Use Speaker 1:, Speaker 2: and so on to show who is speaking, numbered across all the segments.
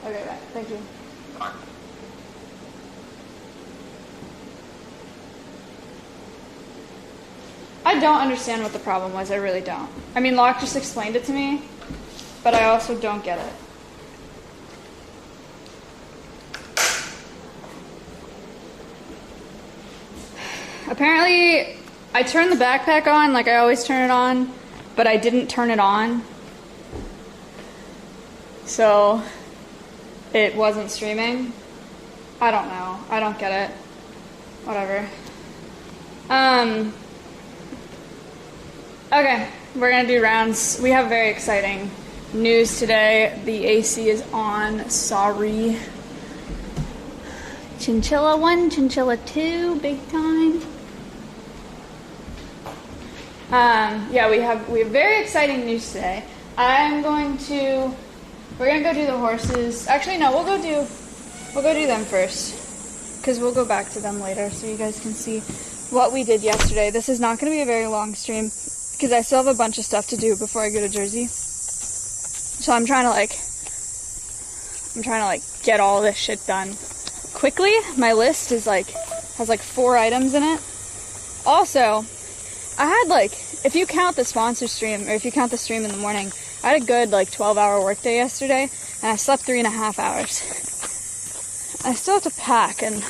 Speaker 1: Okay, right. Thank you. I don't understand what the problem was. I really don't. I mean, Locke just explained it to me, but I also don't get it. Apparently, I turned the backpack on like I always turn it on, but I didn't turn it on. So, it wasn't streaming. I don't know. I don't get it. Whatever. Okay, we're gonna do rounds. We have very exciting news today. The AC is on. Sorry. Chinchilla 1, Chinchilla 2, big time. Yeah, we have very exciting news today. We're gonna go do the horses. Actually, no, we'll go do them first, because we'll go back to them later so you guys can see what we did yesterday. This is not gonna be a very long stream, because I still have a bunch of stuff to do before I go to Jersey. So I'm trying to get all this shit done quickly. My list has 4 items in it. Also, I had if you count the sponsor stream, or if you count the stream in the morning, I had a good 12-hour workday yesterday, and I slept 3.5 hours. I still have to pack and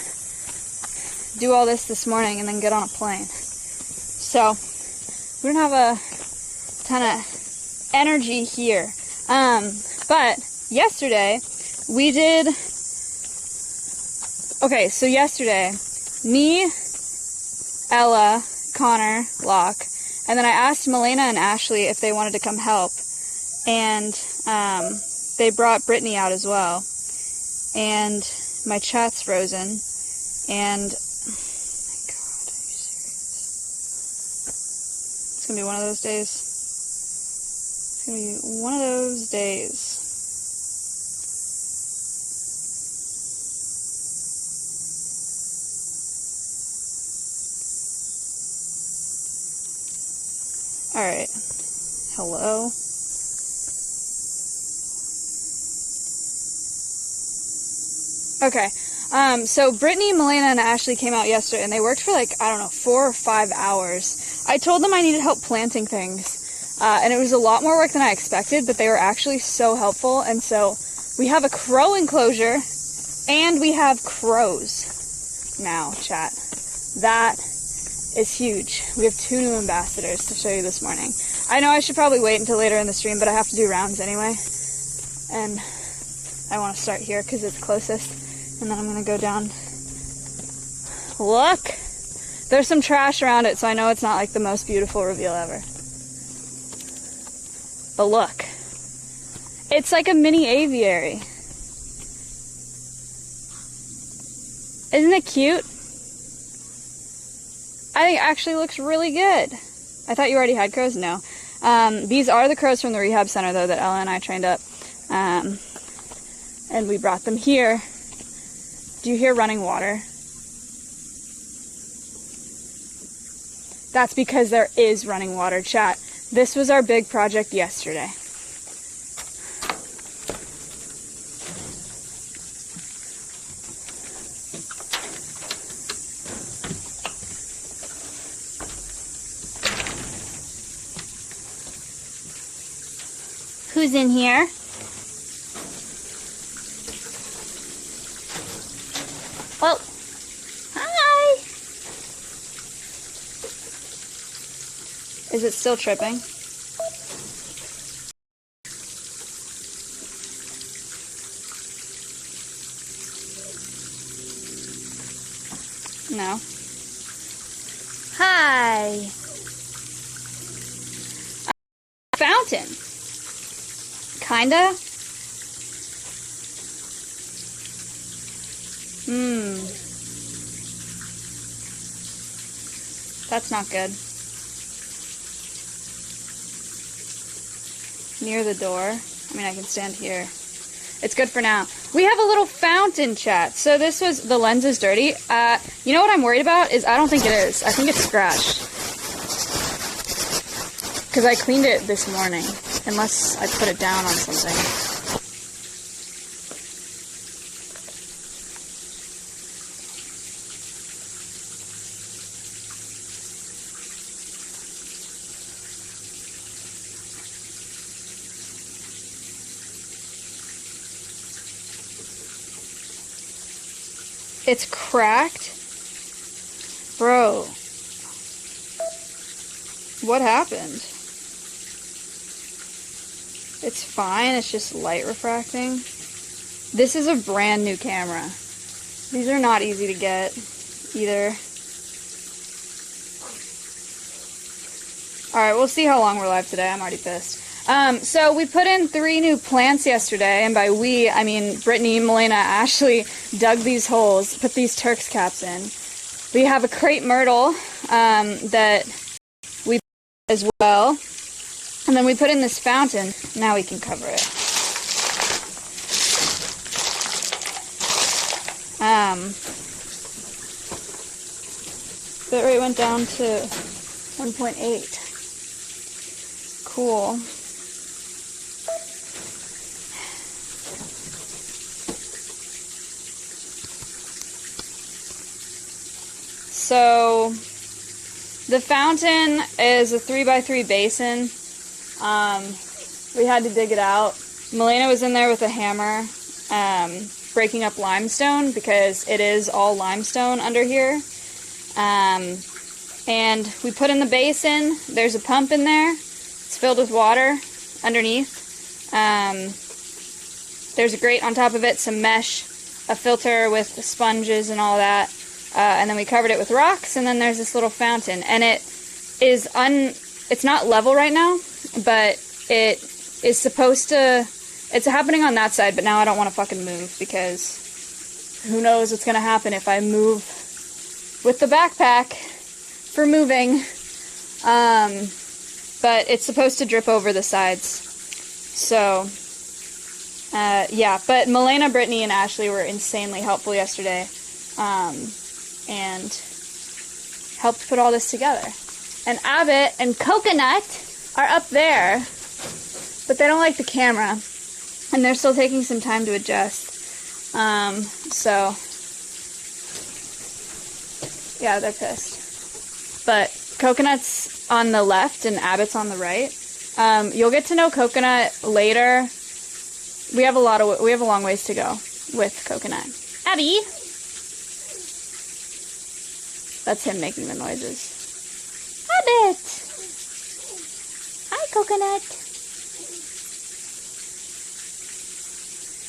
Speaker 1: do all this morning and then get on a plane. So, we don't have a ton of energy here. But yesterday, we did... Okay, so yesterday, me, Ella, Connor, Locke, and then I asked Milena and Ashley if they wanted to come help. And they brought Brittany out as well. And my chat's frozen. And... oh my god, are you serious? It's gonna be one of those days. It's gonna be one of those days. Alright. Hello? Okay. So Brittany, Milena, and Ashley came out yesterday, and they worked for 4 or 5 hours. I told them I needed help planting things, and it was a lot more work than I expected, but they were actually so helpful, and so we have a crow enclosure, and we have crows now, chat. That is huge. We have 2 new ambassadors to show you this morning. I know I should probably wait until later in the stream, but I have to do rounds anyway, and I want to start here because it's closest, and then I'm going to go down. Look! There's some trash around it, so I know it's not the most beautiful reveal ever. But look. It's like a mini aviary. Isn't it cute? I think it actually looks really good. I thought you already had crows? No. These are the crows from the rehab center, though, that Ella and I trained up. And we brought them here. Do you hear running water? That's because there is running water, chat. This was our big project yesterday. Who's in here? Oh, hi! Is it still tripping? No. Hi! Fountain. Kinda? That's not good. Near the door. I mean, I can stand here. It's good for now. We have a little fountain, chat. So this was... the lens is dirty. You know what I'm worried about is... I don't think it is. I think it's scratched. Because I cleaned it this morning. Unless I put it down on something. It's cracked? Bro. What happened? It's fine, it's just light refracting. This is a brand new camera. These are not easy to get either. Alright, we'll see how long we're live today. I'm already pissed. So we put in 3 new plants yesterday, and by we, I mean Brittany, Milena, Ashley dug these holes, put these Turk's caps in. We have a crepe myrtle that we put as well, and then we put in this fountain. Now we can cover it. Bit rate went down to 1.8. Cool. So the fountain is a 3x3 basin. We had to dig it out. Milena was in there with a hammer, breaking up limestone because it is all limestone under here. And we put in the basin. There's a pump in there. It's filled with water underneath. There's a grate on top of it, some mesh, a filter with sponges and all that. And then we covered it with rocks, and then there's this little fountain. And it is it's not level right now, but it is supposed to, it's happening on that side, but now I don't want to fucking move because who knows what's going to happen if I move with the backpack for moving. But it's supposed to drip over the sides. So, yeah. But Milena, Brittany, and Ashley were insanely helpful yesterday. And helped put all this together. And Abbott and Coconut are up there. But they don't like the camera. And they're still taking some time to adjust. So, yeah, they're pissed. But Coconut's on the left and Abbott's on the right. You'll get to know Coconut later. We have a long ways to go with Coconut. Abby! That's him making the noises. Abbott! Hi, Coconut.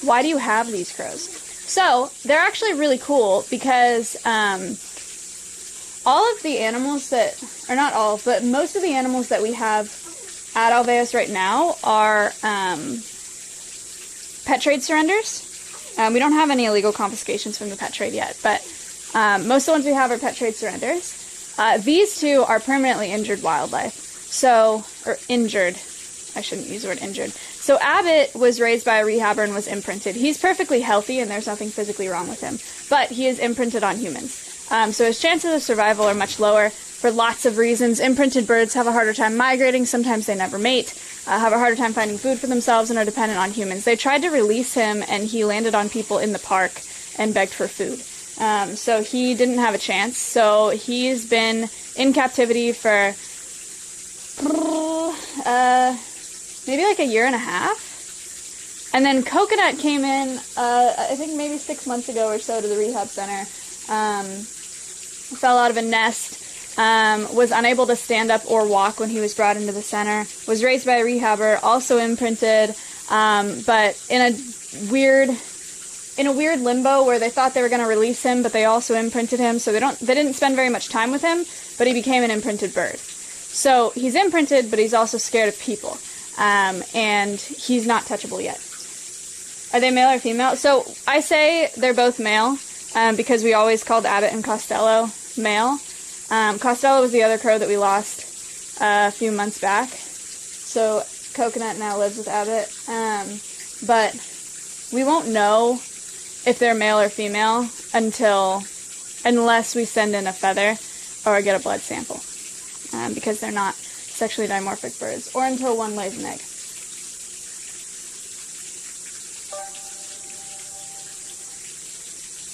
Speaker 1: Why do you have these crows? So, they're actually really cool because all of the animals that, or not all, but most of the animals that we have at Alveus right now are pet trade surrenders. We don't have any illegal confiscations from the pet trade yet, but most of the ones we have are pet trade surrenders. These two are permanently injured wildlife. So, or injured. I shouldn't use the word injured. So Abbott was raised by a rehabber and was imprinted. He's perfectly healthy and there's nothing physically wrong with him, but he is imprinted on humans. So his chances of survival are much lower for lots of reasons. Imprinted birds have a harder time migrating, sometimes they never mate, have a harder time finding food for themselves, and are dependent on humans. They tried to release him and he landed on people in the park and begged for food. So he didn't have a chance. So he's been in captivity for maybe like a year and a half. And then Coconut came in, I think maybe 6 months ago or so to the rehab center. Fell out of a nest, was unable to stand up or walk when he was brought into the center, was raised by a rehabber, also imprinted, but in a weird limbo where they thought they were going to release him, but they also imprinted him, so they didn't spend very much time with him, but he became an imprinted bird. So he's imprinted, but he's also scared of people, and he's not touchable yet. Are they male or female? So I say they're both male, because we always called Abbott and Costello male. Costello was the other crow that we lost a few months back. So Coconut now lives with Abbott. But we won't know if they're male or female unless we send in a feather or get a blood sample. Because they're not sexually dimorphic birds, or until one lays an egg.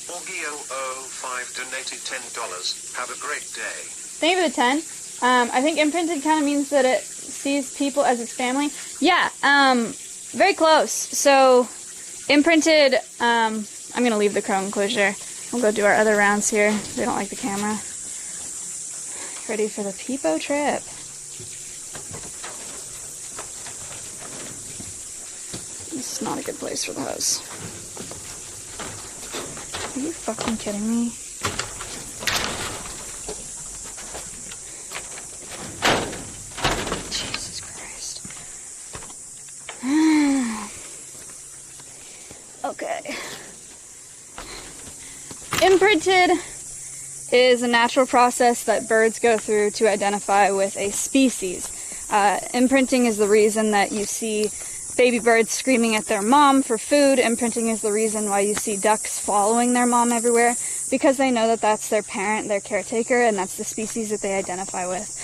Speaker 2: Orgio05 donated $10. Have a great day.
Speaker 1: Thank you for the 10. I think imprinted kind of means that it sees people as its family. Yeah, very close. So, imprinted, I'm going to leave the crow enclosure. We'll go do our other rounds here. They don't like the camera. Ready for the peepo trip. This is not a good place for the hose. Are you fucking kidding me? Jesus Christ. Okay. Imprinted is a natural process that birds go through to identify with a species. Imprinting is the reason that you see baby birds screaming at their mom for food. Imprinting is the reason why you see ducks following their mom everywhere, because they know that that's their parent, their caretaker, and that's the species that they identify with.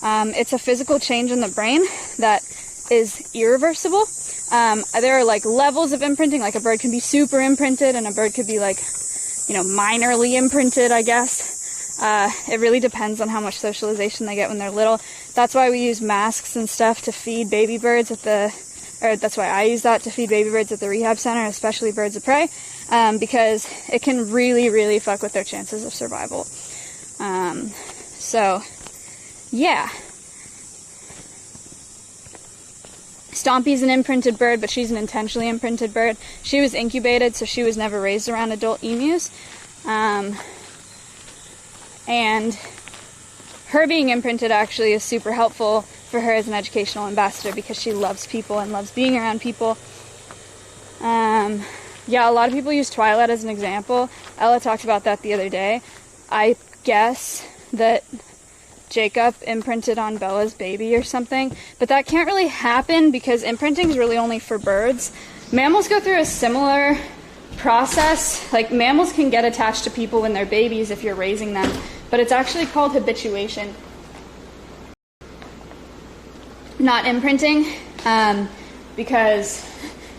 Speaker 1: It's a physical change in the brain that is irreversible. There are like levels of imprinting, like a bird can be super imprinted and a bird could be like, you know, minorly imprinted, I guess. It really depends on how much socialization they get when they're little. That's why we use masks and stuff to feed baby birds that's why I use that to feed baby birds at the rehab center, especially birds of prey, because it can really, really fuck with their chances of survival. So, yeah. Stompy's an imprinted bird, but she's an intentionally imprinted bird. She was incubated, so she was never raised around adult emus. And her being imprinted actually is super helpful for her as an educational ambassador because she loves people and loves being around people. Yeah, a lot of people use Twilight as an example. Ella talked about that the other day. I guess that Jacob imprinted on Bella's baby or something, but that can't really happen because imprinting is really only for birds. Mammals go through a similar process. Like, mammals can get attached to people when they're babies if you're raising them, but it's actually called habituation, not imprinting, because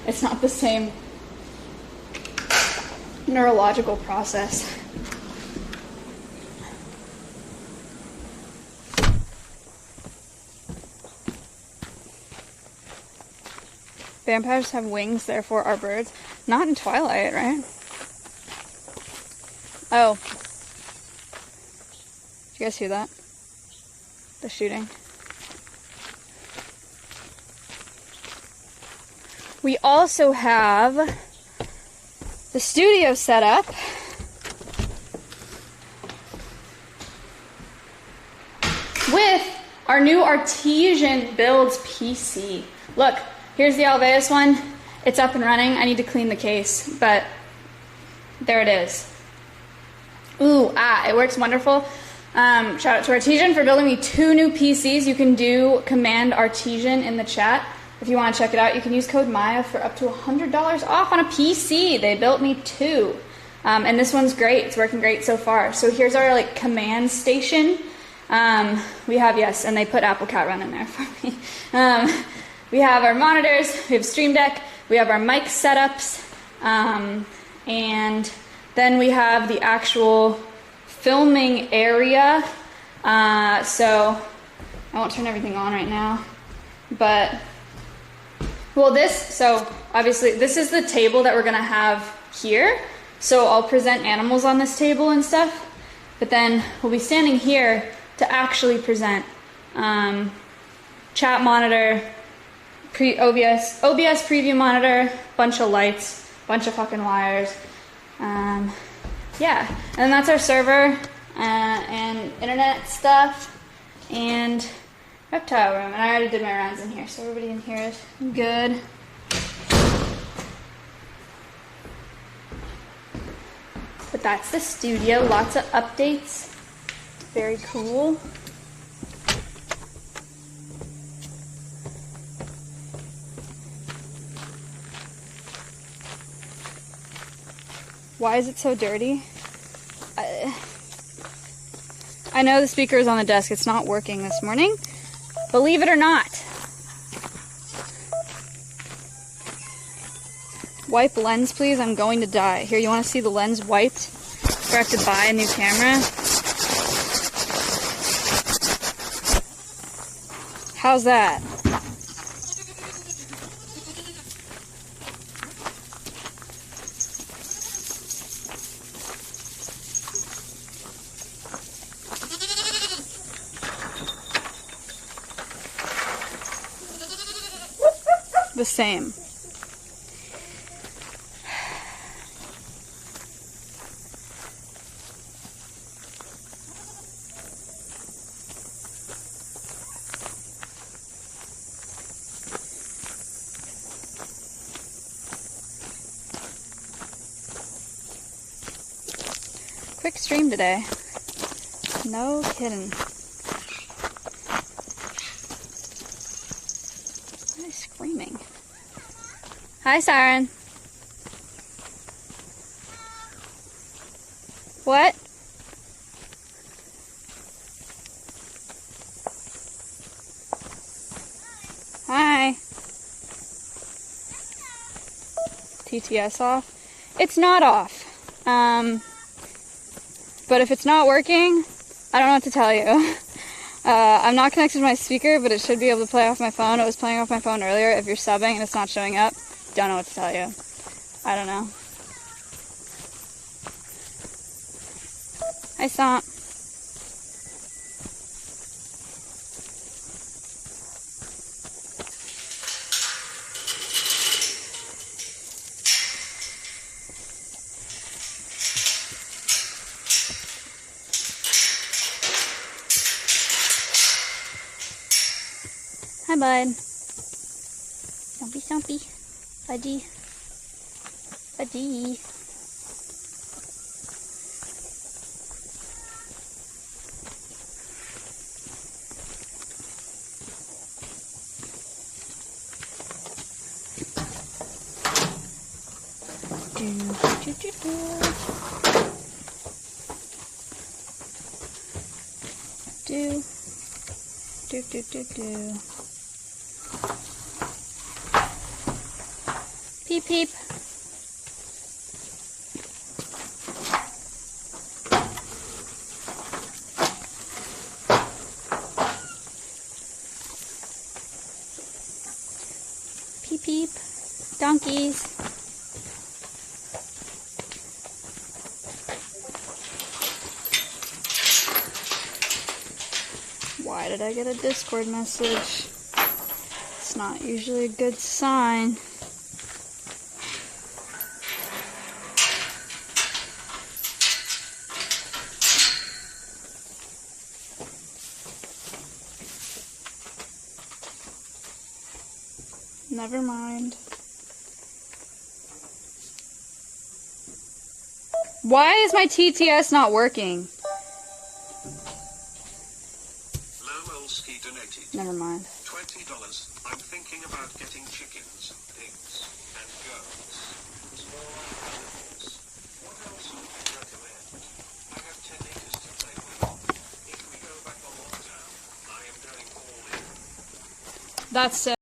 Speaker 1: it's not the same neurological process. Vampires have wings, therefore are birds. Not in Twilight, right? Oh. Did you guys hear that? The shooting. We also have the studio set up. With our new Artesian Builds PC. Look. Here's the alveus one. It's up and running. I need to clean the case, but there it is. It works wonderful. Shout out to Artesian for building me 2 new PCs. You can do Command Artesian in the chat. If you want to check it out, you can use code Maya for up to $100 off on a PC. They built me 2. And this one's great. It's working great so far. So here's our command station. We have, yes, and they put Apple Cat Run in there for me. We have our monitors, we have Stream Deck, we have our mic setups, and then we have the actual filming area. So I won't turn everything on right now, but so obviously this is the table that we're gonna have here. So I'll present animals on this table and stuff, but then we'll be standing here to actually present chat monitor, OBS preview monitor, bunch of lights, bunch of fucking wires. Yeah, and that's our server and internet stuff and reptile room. And I already did my rounds in here, so everybody in here is good. But that's the studio, lots of updates. Very cool. Why is it so dirty? I know the speaker is on the desk. It's not working this morning. Believe it or not. Wipe lens, please. I'm going to die. Here, you want to see the lens wiped? Or I have to buy a new camera? How's that? the same. Quick stream today. No kidding. Why are they screaming? Hi, Siren. What? Hi. TTS off? It's not off. But if it's not working, I don't know what to tell you. I'm not connected to my speaker, but it should be able to play off my phone. It was playing off my phone earlier. If you're subbing and it's not showing up, don't know what to tell you. I don't know. Hi, Stomp. Hi, bud. Stumpy, stumpy. Buddy. Buddy. Do. Peep, peep. Peep, peep. Donkeys. Why did I get a Discord message? It's not usually a good sign. Never mind. Why is my TTS not working?
Speaker 2: Lomolski donated
Speaker 1: Never mind.
Speaker 2: $20. I'm thinking about getting chickens, pigs, and goats. Small animals. What else would you recommend? I have 10 acres to play with. If we go back on lockdown, I am going all in.
Speaker 1: That's it.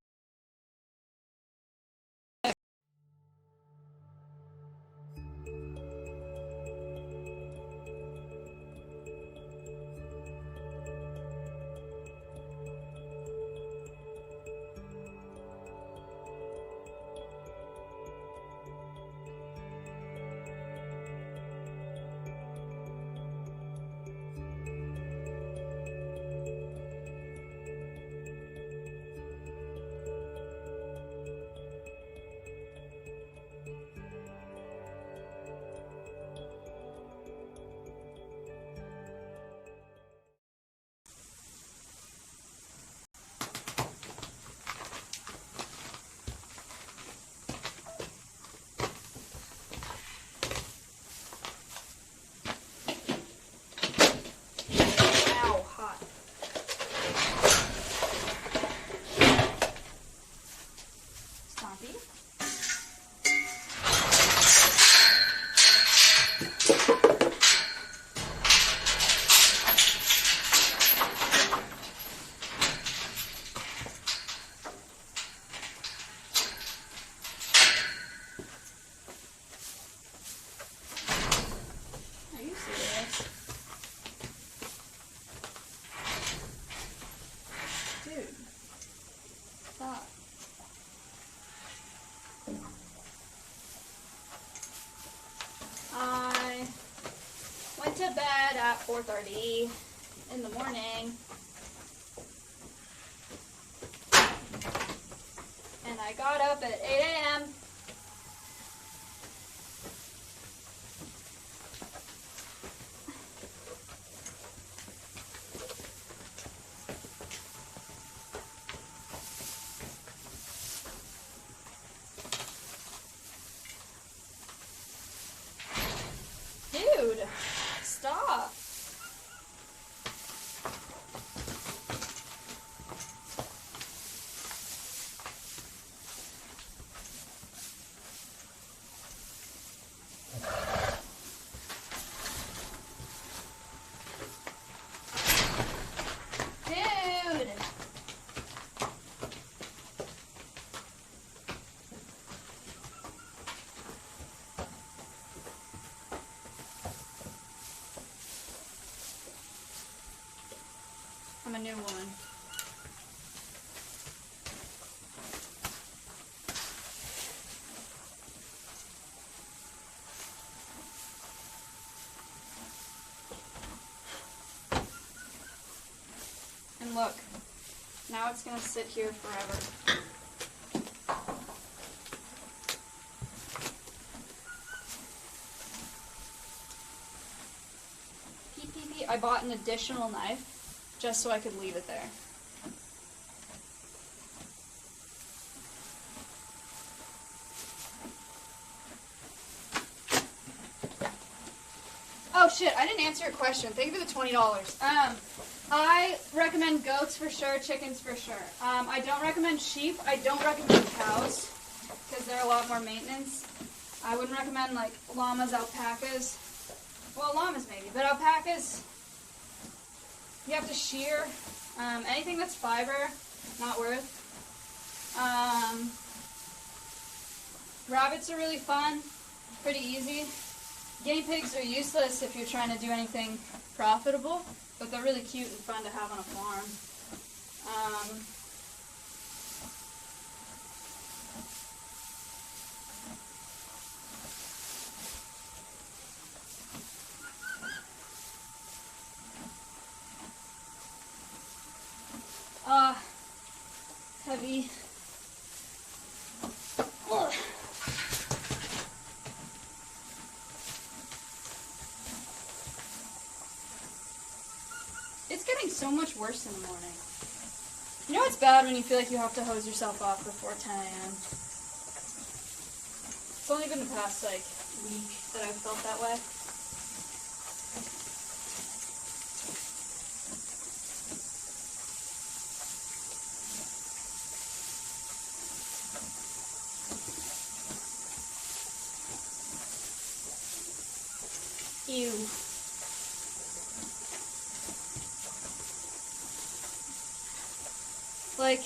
Speaker 1: I went to bed at 4:30 in the morning, and I got up at 8 a.m. Dude, stop. Dude. I'm a new woman. And look, now it's gonna sit here forever. I bought an additional knife just so I could leave it there. Oh shit, I didn't answer your question. Thank you for the $20. I recommend goats for sure, chickens for sure. I don't recommend sheep. I don't recommend cows because they're a lot more maintenance. I wouldn't recommend like llamas, alpacas. Well, llamas maybe, but alpacas, you have to shear. Anything that's fiber, not worth. Rabbits are really fun, pretty easy. Guinea pigs are useless if you're trying to do anything profitable, but they're really cute and fun to have on a farm. Heavy. Ugh. It's getting so much worse in the morning. You know it's bad when you feel like you have to hose yourself off before 10 a.m. It's only been the past, like, week that I've felt that way. Ew. Like,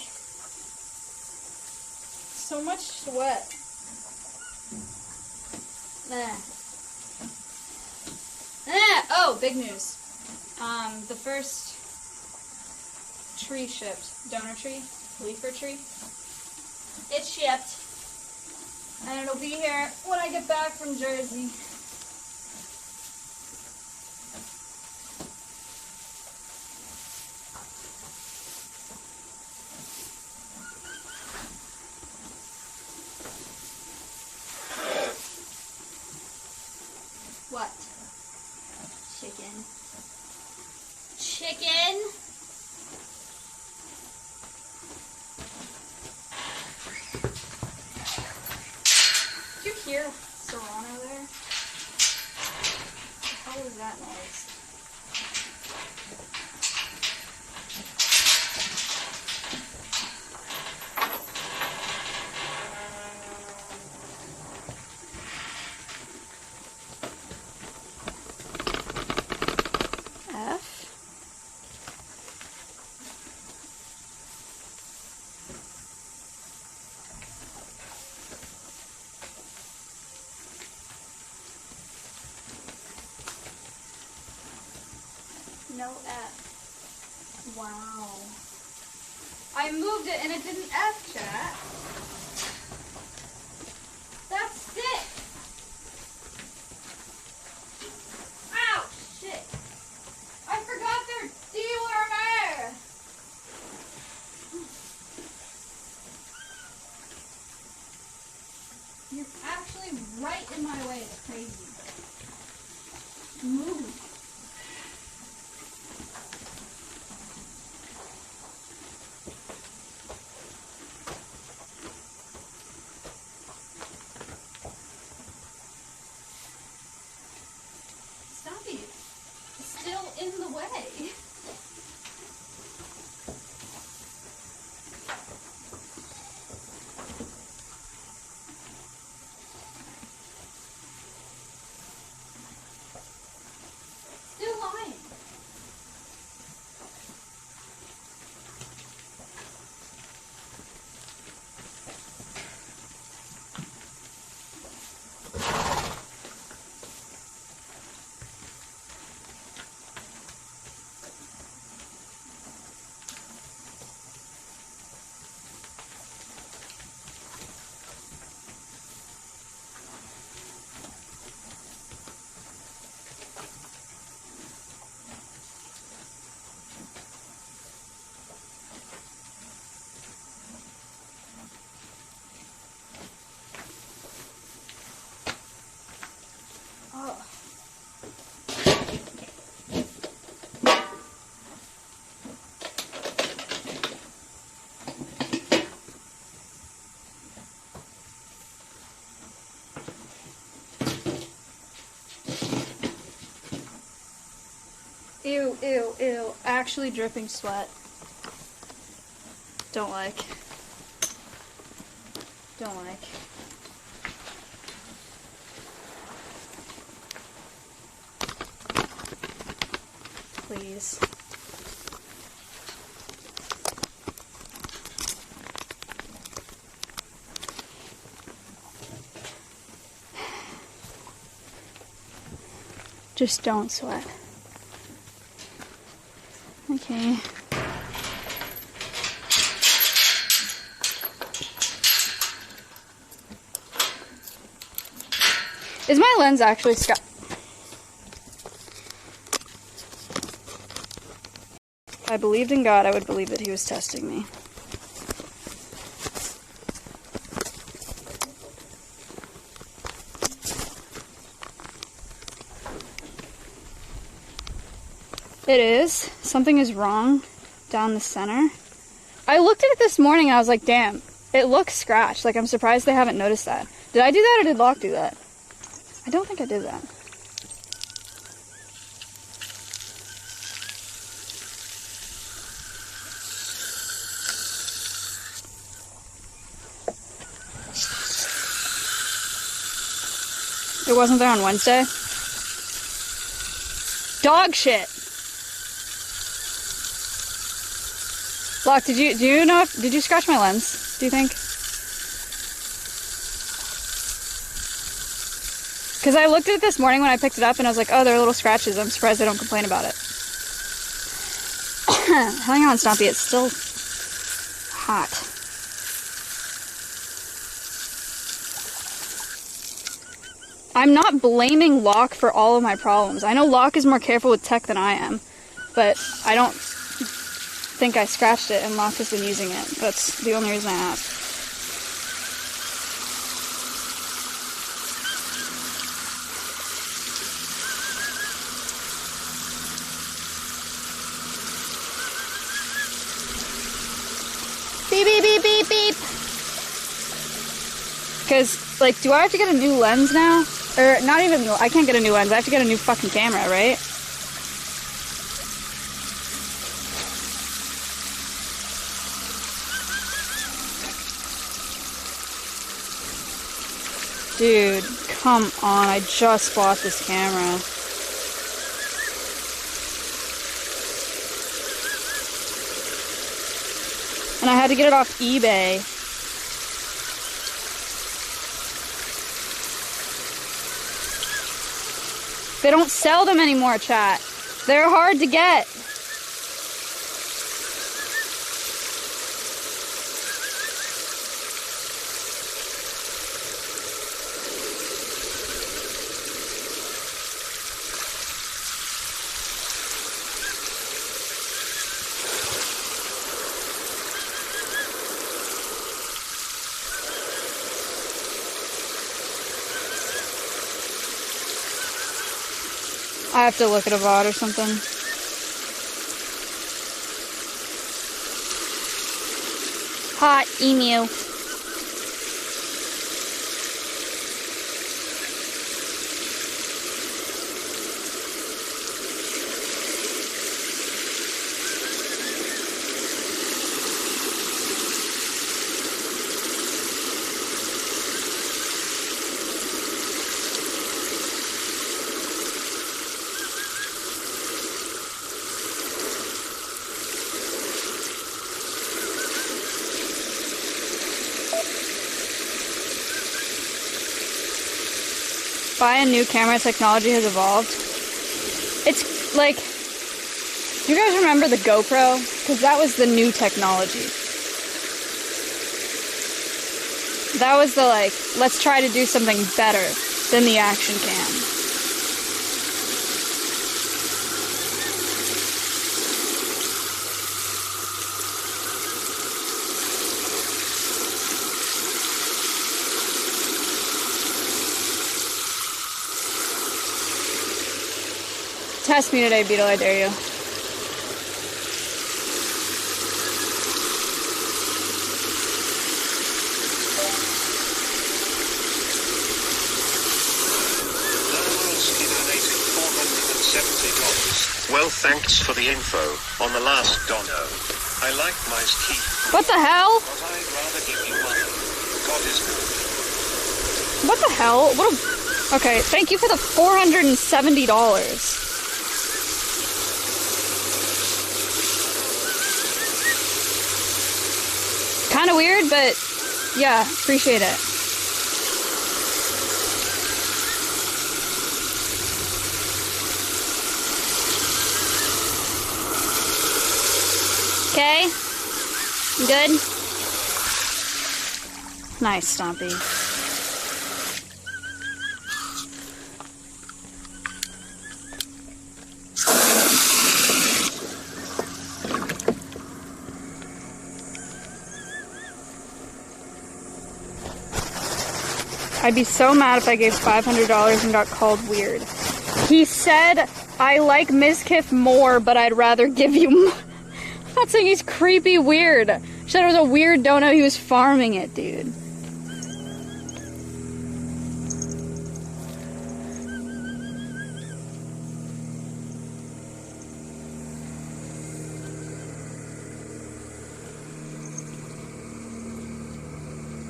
Speaker 1: so much sweat. Oh, big news. The first tree shipped, donor tree, leafer tree, it's shipped. And it'll be here when I get back from Jersey. What? Chicken. Chicken? Did you hear Serrano there? What the hell was that noise? No F. Wow. I moved it and it didn't F, chat. That's sick. Ow, shit. I forgot their dewormer. You're actually right in my way. It's crazy. Move. Stop it. It's still in the way. Still lying. Oh. Ew, ew, ew. Actually dripping sweat. Don't like. Don't like. Please. Just don't sweat. Okay. Is my lens actually scuffed? If I believed in God, I would believe that he was testing me. It is. Something is wrong down the center. I looked at it this morning and I was like, damn, it looks scratched. Like, I'm surprised they haven't noticed that. Did I do that or did Locke do that? I don't think I did that. It wasn't there on Wednesday? Dog shit! Locke, do you know if, did you scratch my lens, do you think? Because I looked at it this morning when I picked it up and I was like, oh, there are little scratches. I'm surprised they don't complain about it. Hang on, Stompy, it's still hot. I'm not blaming Locke for all of my problems. I know Locke is more careful with tech than I am, but I don't think I scratched it and Locke has been using it. That's the only reason I asked. Beep, beep, beep, beep, beep. Because, like, do I have to get a new lens now? Or, not even, I can't get a new lens. I have to get a new fucking camera, right? Dude, come on. I just bought this camera. And I had to get it off eBay. They don't sell them anymore, chat. They're hard to get. I have to look at a VOD or something. Hot emu. Buy a new camera, technology has evolved. It's like, you guys remember the GoPro? Because that was the new technology. That was the like, let's try to do something better than the action cam. Test me today, Beetle, I dare you.
Speaker 2: $470. Well, thanks for the info on the last dono. I like my ski.
Speaker 1: What the hell?
Speaker 2: But I'd rather give you money. God is good.
Speaker 1: What the hell? What a... Okay, thank you for the $470. Kind of weird, but yeah, appreciate it. Okay, good. Nice, Stompy. I'd be so mad if I gave $500 and got called weird. He said, I like Mizkif more, but I'd rather give you more. I'm not saying he's creepy weird. He said it was a weird dono, he was farming it, dude.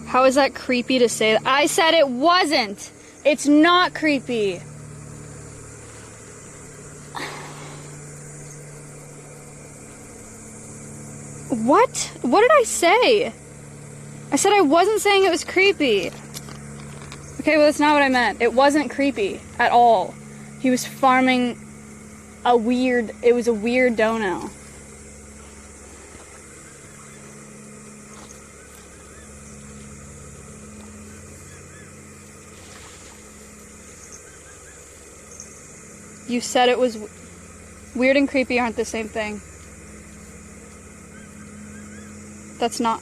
Speaker 1: How is that creepy to say that? I said it wasn't. It's not creepy. What? What did I say? I said I wasn't saying it was creepy. Okay, well, that's not what I meant. It wasn't creepy at all. He was farming a weird... It was a weird dono. You said it was... Weird and creepy aren't the same thing. That's not...